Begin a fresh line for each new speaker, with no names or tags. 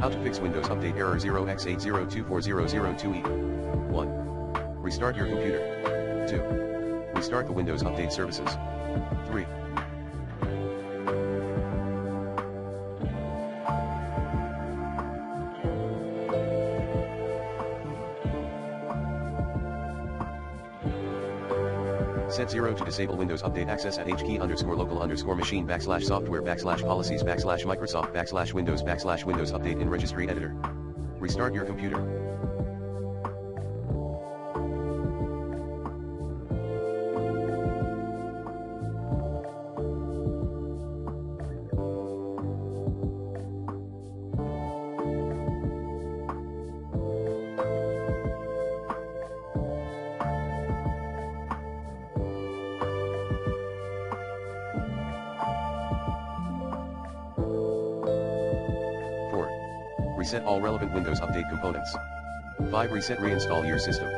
How to fix Windows Update error 0x8024002e. 1. Restart your computer. 2. Restart the Windows Update services. 3. Set 0 to disable Windows Update access at hkey_local_machine /software/policies/Microsoft/Windows Update in Registry Editor. Restart your computer. Reset all relevant Windows Update components. 5. Reinstall your system.